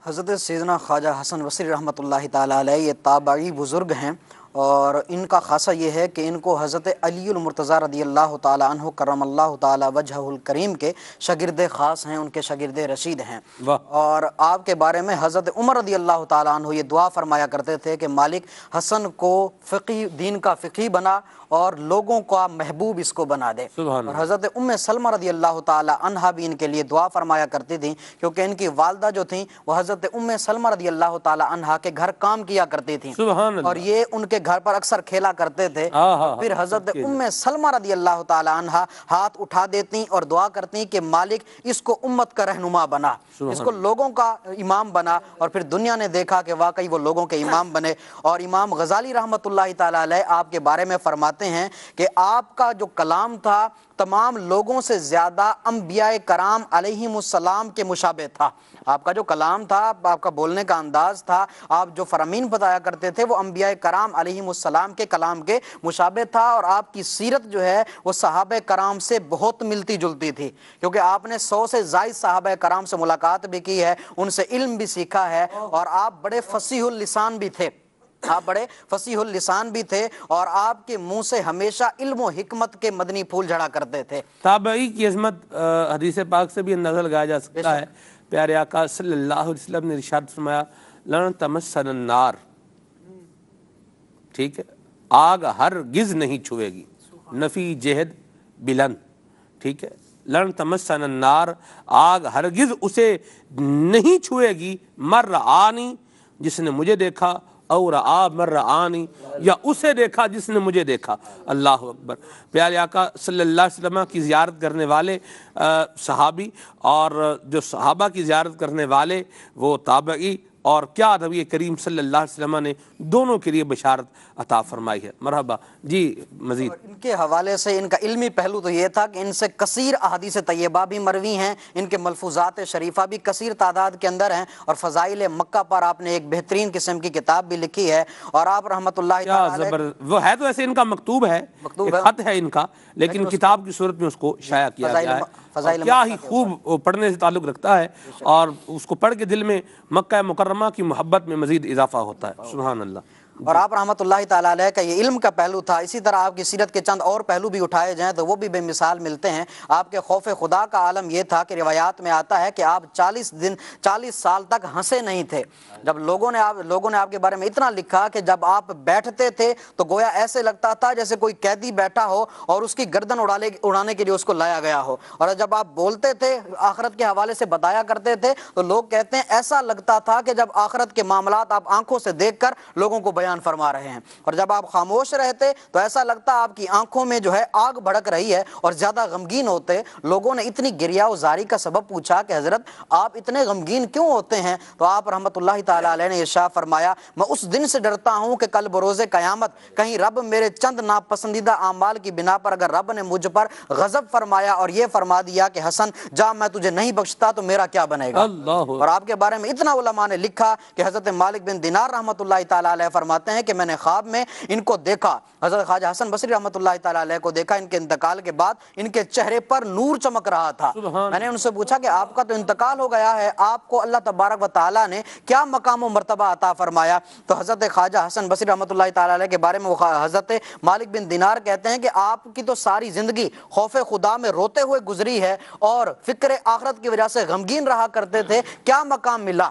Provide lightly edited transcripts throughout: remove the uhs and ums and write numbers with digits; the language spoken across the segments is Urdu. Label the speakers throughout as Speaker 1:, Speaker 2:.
Speaker 1: حضرت سیدنا خواجہ حسن بصری رحمۃ اللہ تعالیٰ علیہ یہ تابعی بزرگ ہیں، اور ان کا خاصہ یہ ہے کہ ان کو حضرت علی المرتضیٰ رضی اللہ تعالیٰ عنہ کرم اللہ تعالیٰ وجہہ الکریم کے شاگرد خاص ہیں، ان کے شاگرد رشید ہیں۔ اور آپ کے بارے میں حضرت عمر رضی اللہ تعالیٰ عنہ یہ دعا فرمایا کرتے تھے کہ مالک حسن کو فقی دین کا فقی بنا اور لوگوں کا محبوب اس کو بنا دے۔ اور حضرت ام سلمہ رضی اللہ تعالیٰ عنہا بھی ان کے لیے دعا فرمایا کرتی تھیں، کیونکہ ان کی والدہ جو تھیں وہ حضرت ام سلمہ رضی اللہ تعالیٰ عنہا کے گھر کام کیا کرتی تھیں، اور یہ ان کے گھر پر اکثر کھیلا کرتے تھے۔ پھر حضرت ام سلمہ رضی اللہ تعالیٰ عنہا ہاتھ اٹھا دیتی اور دعا کرتی کہ مالک اس کو امت کا رہنما بنا، اس کو لوگوں کا امام بنا، اور پھر دنیا نے دیکھا کہ واقعی وہ لوگوں کے امام بنے۔ اور امام غزالی رحمۃ اللہ تعالیٰ علیہ آپ کے بارے میں فرماتے ہیں کہ آپ کا جو کلام تھا تمام لوگوں سے زیادہ انبیاء کرام علیہم السلام کے مشابہ تھا۔ آپ کا جو کلام تھا، آپ کا بولنے کا انداز تھا، آپ جو فرامین بتایا کرتے تھے وہ انبیاء کرام علیہم السلام کے کلام کے مشابہ تھا، اور آپ کی سیرت جو ہے وہ صحابہ کرام سے بہت ملتی جلتی تھی، کیونکہ آپ نے 100 سے زائد صحابہ کرام سے ملاقات بھی کی ہے، ان سے علم بھی سیکھا ہے، اور آپ بڑے فصیح اللسان بھی تھے، آپ بڑے فصیح اللسان بھی تھے، اور آپ کے منہ سے ہمیشہ علم و حکمت کے مدنی پھول جھڑا کرتے تھے۔
Speaker 2: تابعی کی عظمت حدیث پاک سے بھی اندازہ لگایا جا سکتا ہے۔ پیارے آقا صلی اللہ علیہ وسلم نے ارشاد فرمایا لن تمسن النار، ٹھیک ہے، آگ ہرگز نہیں چھوئے گی، نفی جہد بلند، ٹھیک ہے، لن تمسن النار، آگ ہرگز اسے نہیں چھوئے گی، مر آنی، جس نے مجھے دیکھا، اور مر آنی، یا اسے دیکھا جس نے مجھے دیکھا۔ اللہ اکبر۔ پیارے آقا صلی اللہ علیہ وسلم کی زیارت کرنے والے صحابی، اور جو صحابہ کی زیارت کرنے والے وہ تابعی، اور کیا نبی کریم صلی اللہ علیہ وسلم نے دونوں کے لیے بشارت عطا فرمائی ہے۔ مرحبا جی مزید۔
Speaker 1: ان کے حوالے سے ان کا علمی پہلو تو یہ تھا کہ ان سے کثیر احادیث طیبہ بھی مروی ہیں، ان کے ملفوظات شریفہ بھی کثیر تعداد کے اندر ہیں، اور فضائل مکہ پر آپ نے ایک بہترین قسم کی کتاب بھی لکھی ہے، اور آپ رحمۃ اللہ تعالی علیہ،
Speaker 2: وہ ہے تو ایسے ان کا مکتوب ہے، خط ہے ان کا، لیکن کتاب کی صورت میں اس کو شائع کیا گیا ہے، اور کیا ہی خوب پڑھنے سے تعلق رکھتا ہے، اور اس کو پڑھ کے دل میں مکہ مکرمہ کی محبت میں مزید اضافہ ہوتا ہے۔ سبحان اللہ۔
Speaker 1: اور آپ رحمۃ اللہ تعالیٰ علیہ کا یہ علم کا پہلو تھا۔ اسی طرح آپ کی سیرت کے چند اور پہلو بھی اٹھائے جائیں تو وہ بھی بے مثال ملتے ہیں۔ آپ کے خوف خدا کا عالم یہ تھا کہ روایات میں آتا ہے کہ آپ 40 سال تک ہنسے نہیں تھے۔ جب لوگوں نے آپ کے بارے میں اتنا لکھا کہ جب آپ بیٹھتے تھے تو گویا ایسے لگتا تھا جیسے کوئی قیدی بیٹھا ہو اور اس کی گردن اڑانے کے لیے اس کو لایا گیا ہو، اور جب آپ بولتے تھے آخرت کے حوالے سے بتایا کرتے تھے تو لوگ کہتے ہیں ایسا لگتا تھا کہ جب آخرت کے معاملات آپ آنکھوں سے دیکھ کر لوگوں کو بیان فرما رہے ہیں، اور جب آپ خاموش رہتے تو ایسا لگتا آپ کی آنکھوں میں جو ہے آگ بھڑک رہی ہے اور زیادہ غمگین ہوتے۔ لوگوں نے اتنی گریہ و زاری کا سبب پوچھا کہ حضرت آپ اتنے غمگین کیوں ہوتے ہیں؟ تو آپ رحمۃ اللہ تعالیٰ علیہ نے ارشاد فرمایا میں اس دن سے ڈرتا ہوں کہ کل بروز قیامت کہیں رب میرے چند ناپسندیدہ اعمال کی بنا پر اگر رب نے مجھ پر غضب فرمایا اور یہ فرما دیا کہ حسن جا میں تجھے نہیں بخشتا تو میرا کیا بنے گا۔ اور آپ کے بارے میں اتنا علماء نے لکھا کہ حضرت مالک بن دینار رحمۃ اللہ تعالیٰ علیہ فرماتے ہیں کہ میں نے خواب میں ان کو دیکھا، حضرت خواجہ حسن بصری رحمۃ اللہ تعالیٰ علیہ کو دیکھا، ان کے انتقال کے بعد ان کے چہرے پر نور چمک رہا تھا۔ میں نے ان سے پوچھا کہ آپ کا تو انتقال ہو گیا ہے، آپ کو اللہ تبارک و تعالیٰ نے کیا مقام و مرتبہ عطا فرمایا؟ تو حضرت خواجہ حسن بصری رحمۃ اللہ تعالیٰ علیہ کے بارے میں حضرت مالک بن دینار کہتے ہیں کہ آپ کی تو ساری زندگی خوف خدا میں روتے ہوئے گزری ہے اور فکر آخرت کی وجہ سے غمگین رہا کرتے تھے، کیا مقام ملا؟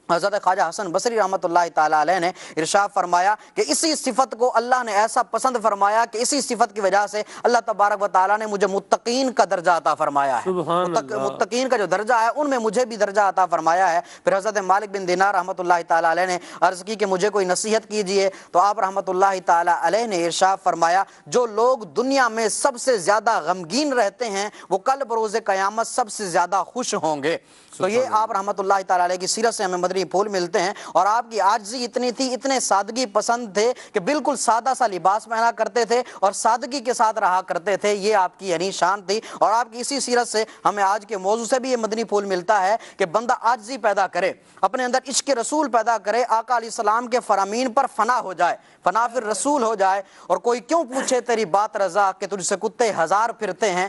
Speaker 1: حضرت خواجہ حسن بصری رحمۃ اللہ تعالیٰ علیہ نے ارشاد فرمایا کہ اسی صفت کو اللہ نے ایسا پسند فرمایا کہ اسی صفت کی وجہ سے اللہ تبارک و تعالیٰ نے مجھے متقین کا درجہ عطا فرمایا ہے۔ متقین کا جو درجہ ہے ان میں مجھے بھی درجہ عطا فرمایا ہے۔ پھر حضرت مالک بن دینار رحمۃ اللہ تعالیٰ علیہ نے عرض کی کہ مجھے کوئی نصیحت کیجئے، تو آپ رحمۃ اللہ تعالیٰ علیہ نے ارشاد فرمایا جو لوگ دنیا میں سب سے زیادہ غمگین رہتے ہیں وہ کل بروز قیامت سب سے زیادہ خوش ہوں گے۔ تو یہ آپ رحمۃ اللہ تعالیٰ علیہ کی سیرت سے ہمیں مدنی پھول ملتے ہیں، اور آپ کی عاجزی اتنی تھی، اتنے سادگی پسند تھے کہ بالکل سادہ سا لباس پہنا کرتے تھے اور سادگی کے ساتھ رہا کرتے تھے، یہ آپ کی یعنی شان تھی۔ اور آپ کی اسی سیرت سے ہمیں آج کے موضوع سے بھی یہ مدنی پھول ملتا ہے کہ بندہ عاجزی پیدا کرے، اپنے اندر عشق رسول پیدا کرے، آقا علیہ السلام کے فرامین پر فنا ہو جائے، فنا پھر رسول ہو جائے، اور کوئی کیوں پوچھے تیری بات رضا کہ تجھ سے کتے ہزار پھرتے ہیں۔